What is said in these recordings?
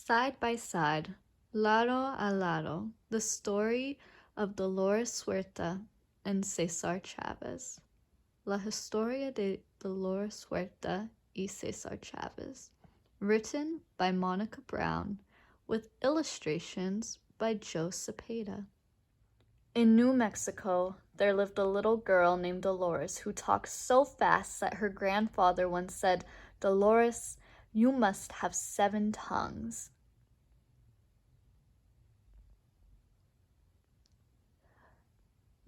Side by side, lado a lado, the story of Dolores Huerta and Cesar Chavez. La Historia de Dolores Huerta y Cesar Chavez. Written by Monica Brown, with illustrations by Joe Cepeda. In New Mexico, there lived a little girl named Dolores who talked so fast that her grandfather once said, "Dolores, you must have 7 tongues."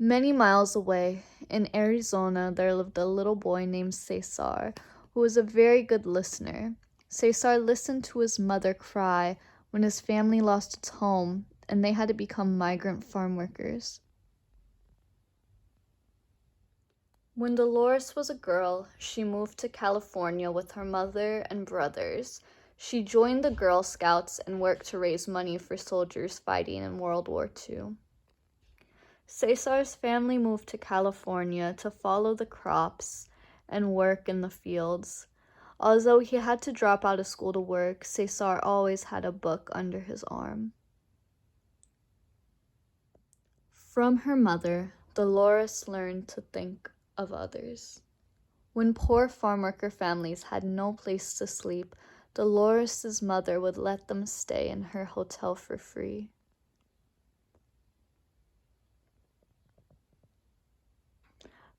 Many miles away, in Arizona, there lived a little boy named Cesar, who was a very good listener. Cesar listened to his mother cry when his family lost its home and they had to become migrant farm workers. When Dolores was a girl, she moved to California with her mother and brothers. She joined the Girl Scouts and worked to raise money for soldiers fighting in World War II. Cesar's family moved to California to follow the crops and work in the fields. Although he had to drop out of school to work, Cesar always had a book under his arm. From her mother, Dolores learned to think of others. When poor farmworker families had no place to sleep, Dolores' mother would let them stay in her hotel for free.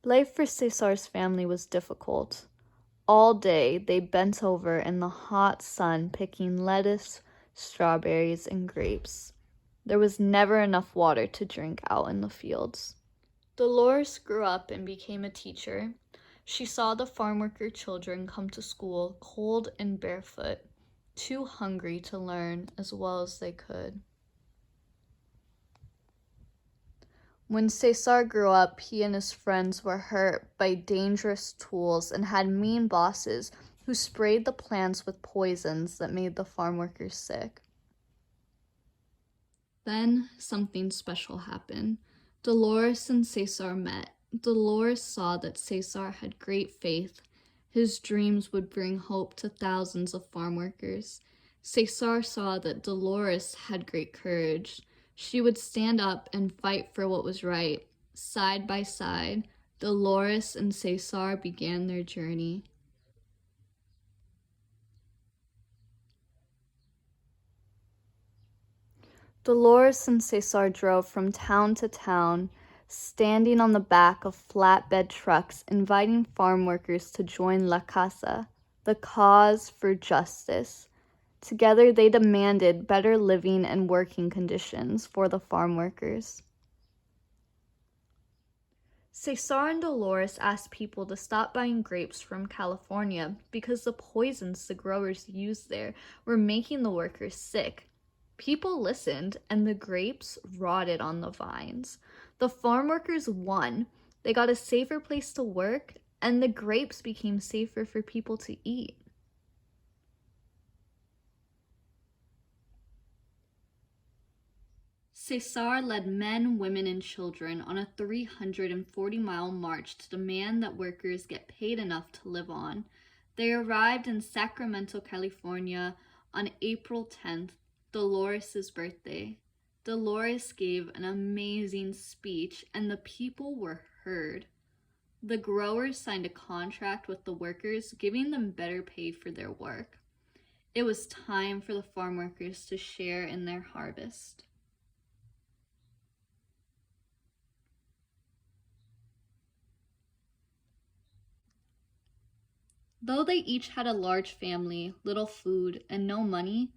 Life for Cesar's family was difficult. All day they bent over in the hot sun picking lettuce, strawberries, and grapes. There was never enough water to drink out in the fields. Dolores grew up and became a teacher. She saw the farmworker children come to school cold and barefoot, too hungry to learn as well as they could. When Cesar grew up, he and his friends were hurt by dangerous tools and had mean bosses who sprayed the plants with poisons that made the farm workers sick. Then something special happened. Dolores and Cesar met. Dolores saw that Cesar had great faith. His dreams would bring hope to thousands of farm workers. Cesar saw that Dolores had great courage. She would stand up and fight for what was right. Side by side, Dolores and Cesar began their journey. Dolores and Cesar drove from town to town, standing on the back of flatbed trucks, inviting farm workers to join La Casa, the cause for justice. Together, they demanded better living and working conditions for the farm workers. Cesar and Dolores asked people to stop buying grapes from California because the poisons the growers used there were making the workers sick. People listened, and the grapes rotted on the vines. The farm workers won. They got a safer place to work, and the grapes became safer for people to eat. Cesar led men, women, and children on a 340-mile march to demand that workers get paid enough to live on. They arrived in Sacramento, California on April 10th, Dolores' birthday. Dolores gave an amazing speech, and the people were heard. The growers signed a contract with the workers, giving them better pay for their work. It was time for the farm workers to share in their harvest. Though they each had a large family, little food, and no money,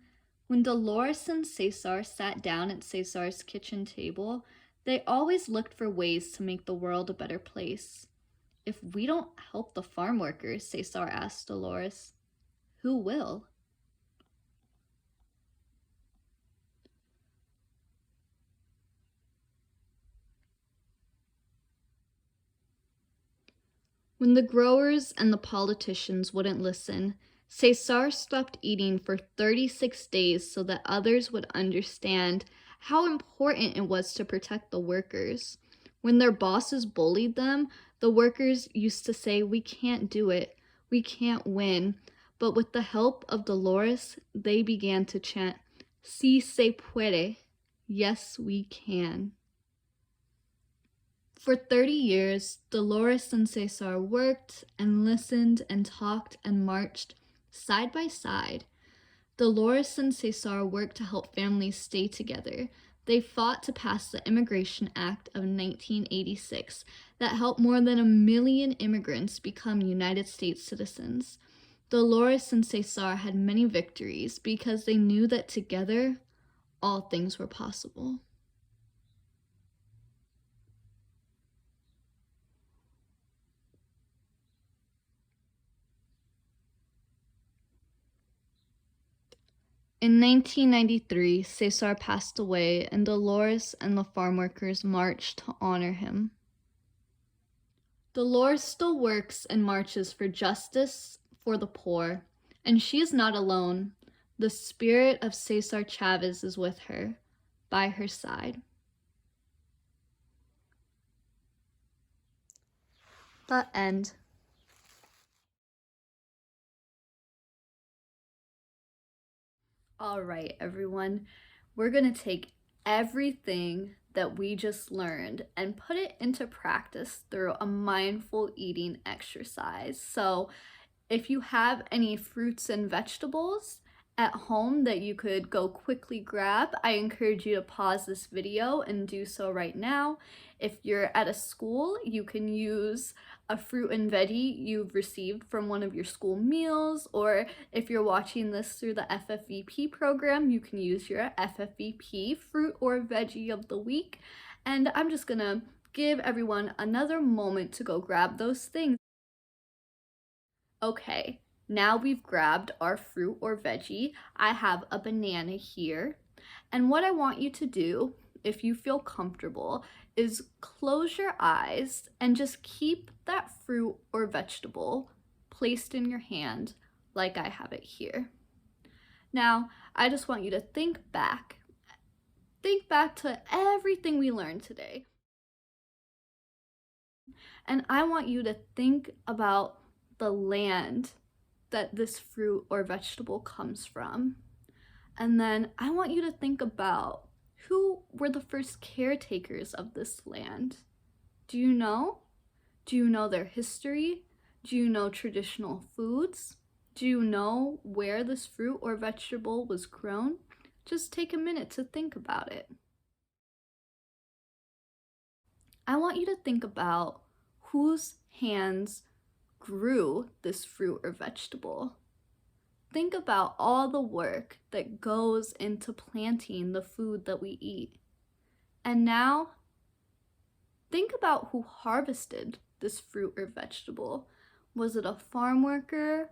when Dolores and Cesar sat down at Cesar's kitchen table, they always looked for ways to make the world a better place. If we don't help the farm workers, Cesar asked Dolores, who will? When the growers and the politicians wouldn't listen, Cesar stopped eating for 36 days so that others would understand how important it was to protect the workers. When their bosses bullied them, the workers used to say, "We can't do it, we can't win." but with the help of Dolores, they began to chant, "Si se puede," yes, we can. For 30 years, Dolores and Cesar worked and listened and talked and marched side by side. Dolores and Cesar worked to help families stay together. They fought to pass the Immigration Act of 1986 that helped more than 1 million immigrants become United States citizens. Dolores and Cesar had many victories because they knew that together, all things were possible. In 1993, Cesar passed away, and Dolores and the farm workers marched to honor him. Dolores still works and marches for justice for the poor, and she is not alone. The spirit of Cesar Chavez is with her, by her side. The end. All right, everyone, we're going to take everything that we just learned and put it into practice through a mindful eating exercise. So if you have any fruits and vegetables at home that you could go quickly grab, I encourage you to pause this video and do so right now. If you're at a school, you can use a fruit and veggie you've received from one of your school meals, or if you're watching this through the FFVP program, you can use your FFVP fruit or veggie of the week. And I'm just gonna give everyone another moment to go grab those things. Okay, now we've grabbed our fruit or veggie. I have a banana here. And what I want you to do, if you feel comfortable, is close your eyes and just keep that fruit or vegetable placed in your hand like I have it here. Now, I just want you to think back to everything we learned today. And I want you to think about the land that this fruit or vegetable comes from. And then I want you to think about who were the first caretakers of this land. Do you know? Do you know their history? Do you know traditional foods? Do you know where this fruit or vegetable was grown? Just take a minute to think about it. I want you to think about whose hands grew this fruit or vegetable. Think about all the work that goes into planting the food that we eat. And now, think about who harvested this fruit or vegetable. Was it a farm worker?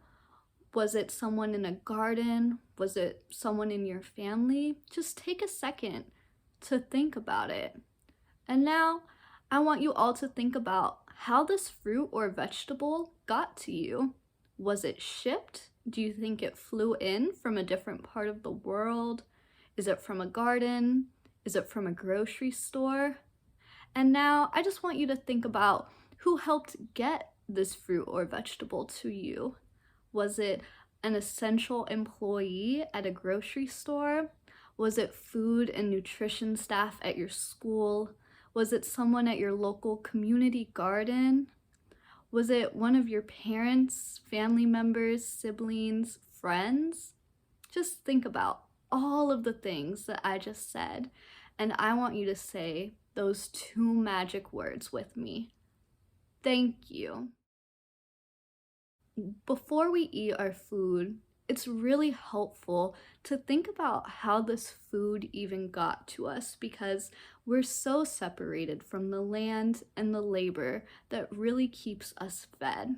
Was it someone in a garden? Was it someone in your family? Just take a second to think about it. And now, I want you all to think about how this fruit or vegetable got to you. Was it shipped? Do you think it flew in from a different part of the world? Is it from a garden? Is it from a grocery store? And now I just want you to think about who helped get this fruit or vegetable to you. Was it an essential employee at a grocery store? Was it food and nutrition staff at your school? Was it someone at your local community garden? Was it one of your parents, family members, siblings, friends? Just think about all of the things that I just said, and I want you to say those 2 magic words with me. Thank you. Before we eat our food, it's really helpful to think about how this food even got to us, because we're so separated from the land and the labor that really keeps us fed.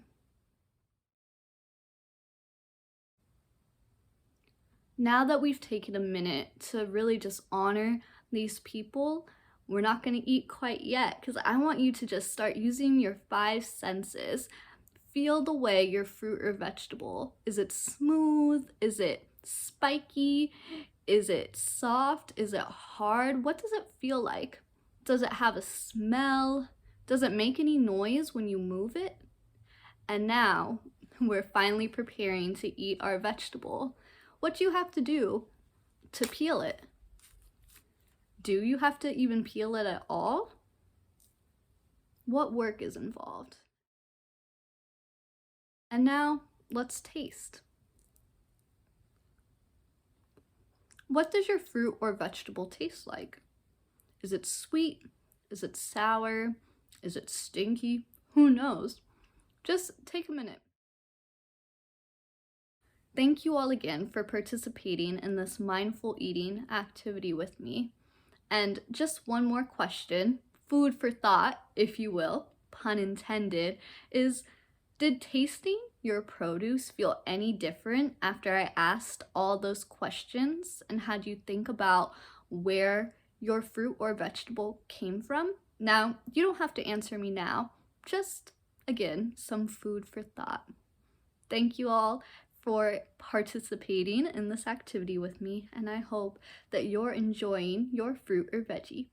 Now that we've taken a minute to really just honor these people, we're not going to eat quite yet, because I want you to just start using your 5 senses. Feel the way your fruit or vegetable. Is it smooth? Is it spiky? Is it soft? Is it hard? What does it feel like? Does it have a smell? Does it make any noise when you move it? And now, We're finally preparing to eat our vegetable. What do you have to do to peel it? Do you have to even peel it at all? What work is involved? And now, let's taste. What does your fruit or vegetable taste like? Is it sweet? Is it sour? Is it stinky? Who knows? Just take a minute. Thank you all again for participating in this mindful eating activity with me. And just one more question, food for thought, if you will, pun intended, is did tasting your produce feel any different after I asked all those questions and had you think about where your fruit or vegetable came from? Now, you don't have to answer me now, just again, some food for thought. Thank you all for participating in this activity with me, and I hope that you're enjoying your fruit or veggie.